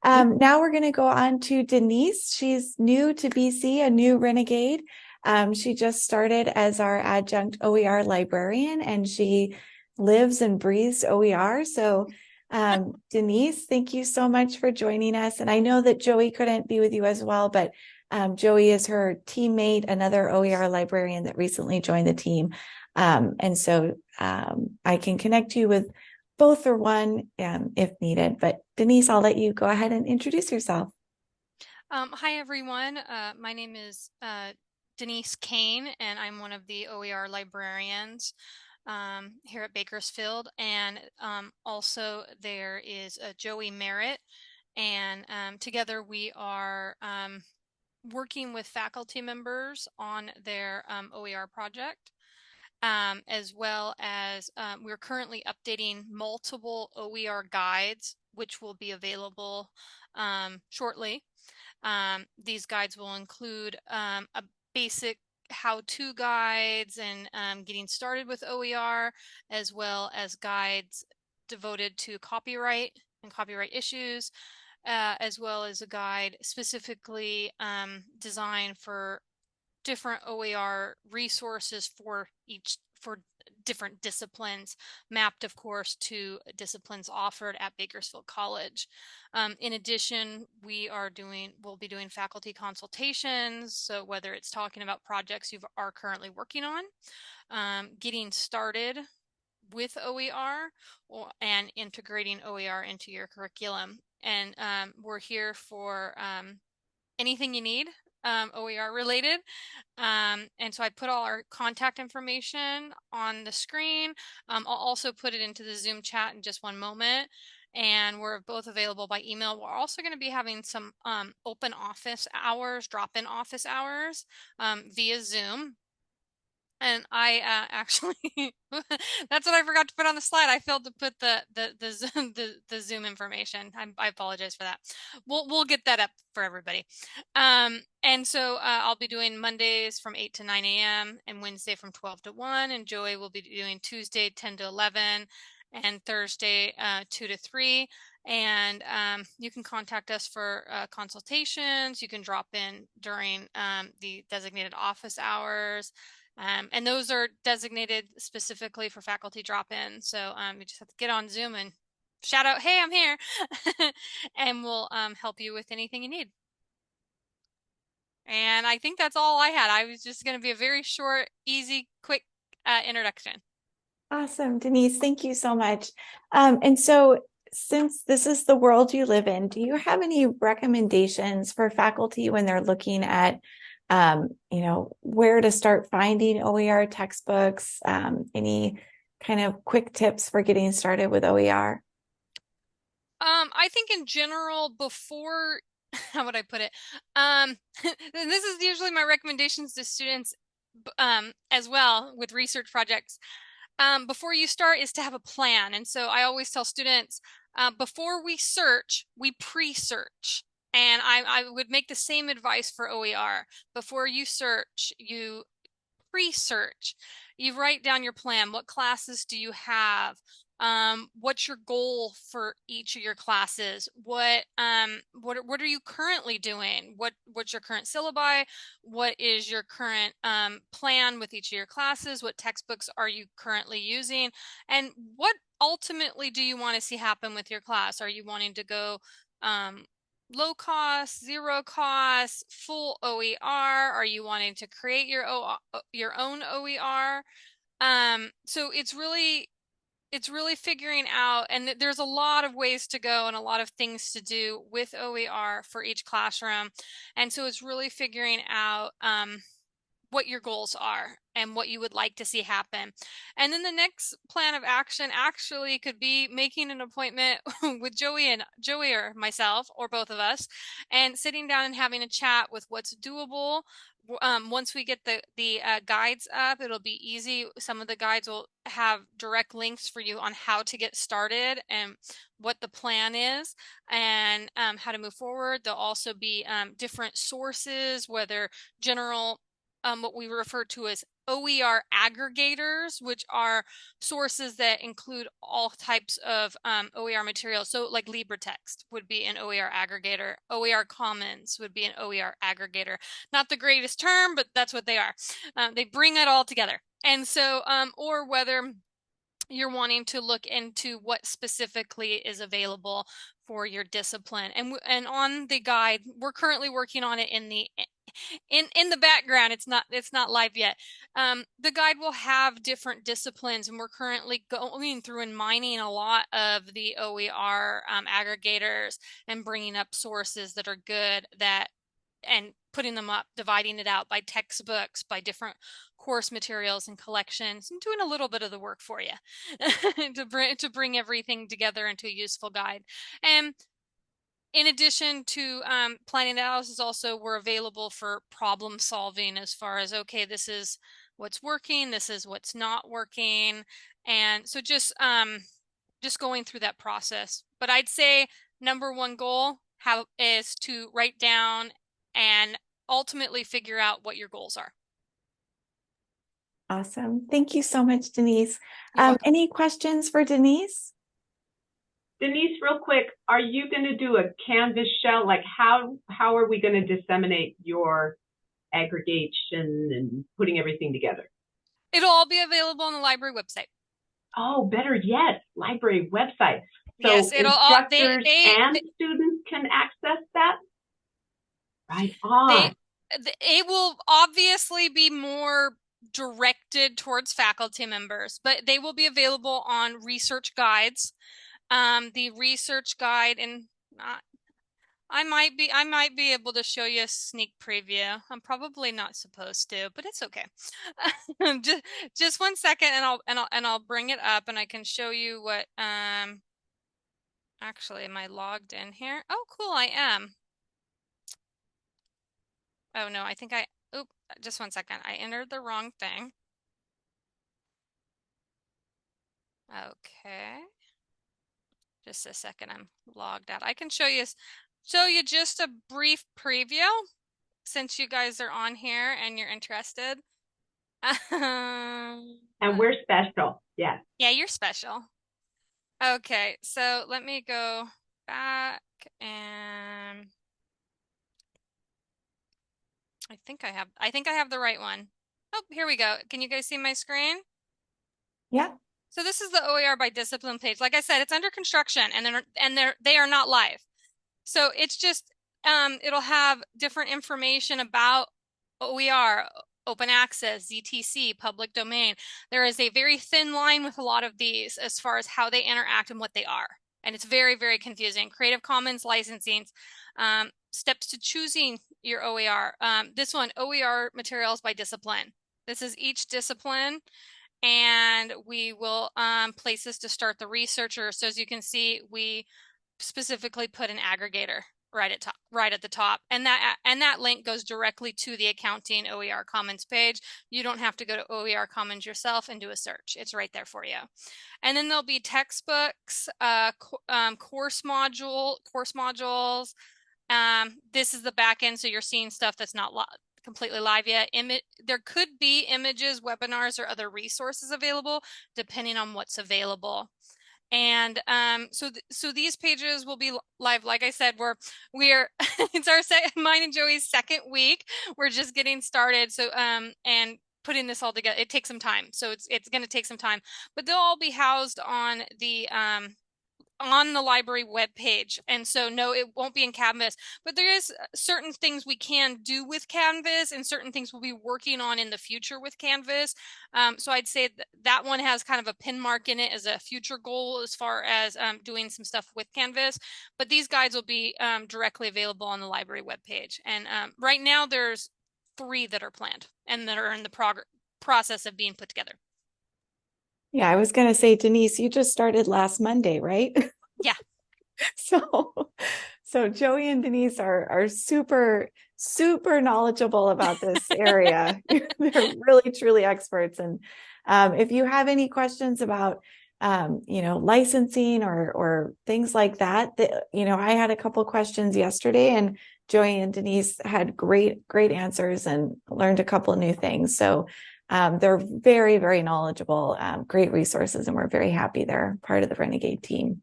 Now we're going to go on to Denise. She's new to BC, a new renegade. She just started as our adjunct OER librarian, and she lives and breathes OER. So, Denise, thank you so much for joining us. And I know that Joey couldn't be with you as well, but Joey is her teammate, another OER librarian that recently joined the team. I can connect you with both or one if needed. But Denise, I'll let you go ahead and introduce yourself. Hi, everyone. My name is Denise Kane, and I'm one of the OER librarians here at Bakersfield. And also there is Joey Merritt, and together we are working with faculty members on their OER project. As well as we're currently updating multiple OER guides, which will be available shortly. These guides will include a basic how-to guides and getting started with OER, as well as guides devoted to copyright and copyright issues, as well as a guide specifically designed for different OER resources for different disciplines, mapped, of course, to disciplines offered at Bakersfield College. In addition, we'll be doing faculty consultations. So whether it's talking about projects you are currently working on, getting started with OER, and integrating OER into your curriculum. And we're here for anything you need OER related. And so I put all our contact information on the screen. I'll also put it into the Zoom chat in just one moment. And we're both available by email. We're also going to be having some open office hours, drop-in office hours via Zoom. And I actually, that's what I forgot to put on the slide. I failed to put the Zoom information. I apologize for that. We'll get that up for everybody. And so I'll be doing Mondays from 8 to 9 a.m. and Wednesday from 12 to 1. And Joey will be doing Tuesday 10 to 11 and Thursday 2 to 3. And you can contact us for consultations. You can drop in during the designated office hours. And those are designated specifically for faculty drop-in. So you just have to get on Zoom and shout out, hey, I'm here. And we'll help you with anything you need. And I think that's all I had. I was just going to be a very short, easy, quick introduction. Awesome, Denise. Thank you so much. And so since this is the world you live in, do you have any recommendations for faculty when they're looking at where to start finding OER textbooks? Any kind of quick tips for getting started with OER? I think in general, before, how would I put it? This is usually my recommendations to students as well with research projects. Before you start is to have a plan. And so I always tell students, before we search, we pre-search. And I would make the same advice for OER. Before you search, you pre-search. You write down your plan. What classes do you have? What's your goal for each of your classes? What are you currently doing? What's your current syllabi? What is your current plan with each of your classes? What textbooks are you currently using? And what ultimately do you want to see happen with your class? Are you wanting to go low cost, zero cost, full OER? Are you wanting to create your own OER? So it's really figuring out, and there's a lot of ways to go and a lot of things to do with OER for each classroom. And so it's really figuring out what your goals are and what you would like to see happen. And then the next plan of action actually could be making an appointment with Joey or myself or both of us and sitting down and having a chat with what's doable. Once we get the guides up, it'll be easy. Some of the guides will have direct links for you on how to get started and what the plan is and how to move forward. There'll also be different sources, whether general what we refer to as OER aggregators, which are sources that include all types of OER material. So like LibreText would be an OER aggregator. OER Commons would be an OER aggregator. Not the greatest term, but that's what they are. They bring it all together. And so, or whether you're wanting to look into what specifically is available for your discipline. And on the guide, we're currently working on it in the background. It's not live yet. The guide will have different disciplines, and we're currently going through and mining a lot of the OER aggregators and bringing up sources that are good and putting them up, dividing it out by textbooks, by different course materials and collections, and doing a little bit of the work for you to bring everything together into a useful guide. And in addition to planning analysis, also we're available for problem solving as far as, okay, this is what's working, this is what's not working. And so just going through that process. But I'd say number one goal is to write down and ultimately figure out what your goals are. Awesome. Thank you so much, Denise. You're welcome. Any questions for Denise? Denise, real quick, are you going to do a Canvas shell? Like how are we going to disseminate your aggregation and putting everything together? It'll all be available on the library website. Oh, better yet, library website. So yes, instructors and students can access that? Right on. It will obviously be more directed towards faculty members, but they will be available on research guides. The research guide, and I might be able to show you a sneak preview. I'm probably not supposed to, but it's okay. just 1 second, and I'll bring it up, and I can show you what. Actually, am I logged in here? Oh, cool, I am. Oh no, I think just 1 second. I entered the wrong thing. Okay. Just a second, I'm logged out. I can show you just a brief preview since you guys are on here and you're interested. And we're special. Yes. Yeah, you're special. Okay, so let me go back, and I think I have the right one. Oh, here we go. Can you guys see my screen? Yeah. So this is the OER by discipline page. Like I said, it's under construction, and they are not live. So it's just it'll have different information about OER, open access, ZTC, public domain. There is a very thin line with a lot of these as far as how they interact and what they are. And it's very, very confusing. Creative Commons licensing, steps to choosing your OER. This one, OER materials by discipline. This is each discipline, and we will place this to start the researcher. So as you can see, we specifically put an aggregator right at the top, and that link goes directly to the accounting OER Commons page. You don't have to go to OER Commons yourself and do a search. It's right there for you. And then there'll be textbooks, course modules. This is the back end, so you're seeing stuff that's not completely live yet. There could be images, webinars, or other resources available depending on what's available. And so these pages will be live. Like I said, we're it's our mine and Joey's second week. We're just getting started. So and putting this all together, it takes some time. So it's going to take some time, but they'll all be housed on the library webpage. And so no, it won't be in Canvas, but there is certain things we can do with Canvas and certain things we'll be working on in the future with Canvas. So I'd say that one has kind of a pin mark in it as a future goal as far as doing some stuff with Canvas, but these guides will be directly available on the library webpage. And right now there's 3 that are planned and that are in the process of being put together. Yeah, I was going to say, Denise, you just started last Monday, right? Yeah. So Joey and Denise are super, super knowledgeable about this area. They're really, truly experts. And if you have any questions about licensing or things like that. I had a couple questions yesterday, and Joey and Denise had great answers and learned a couple of new things. So they're very, very knowledgeable, great resources, and we're very happy they're part of the Renegade team.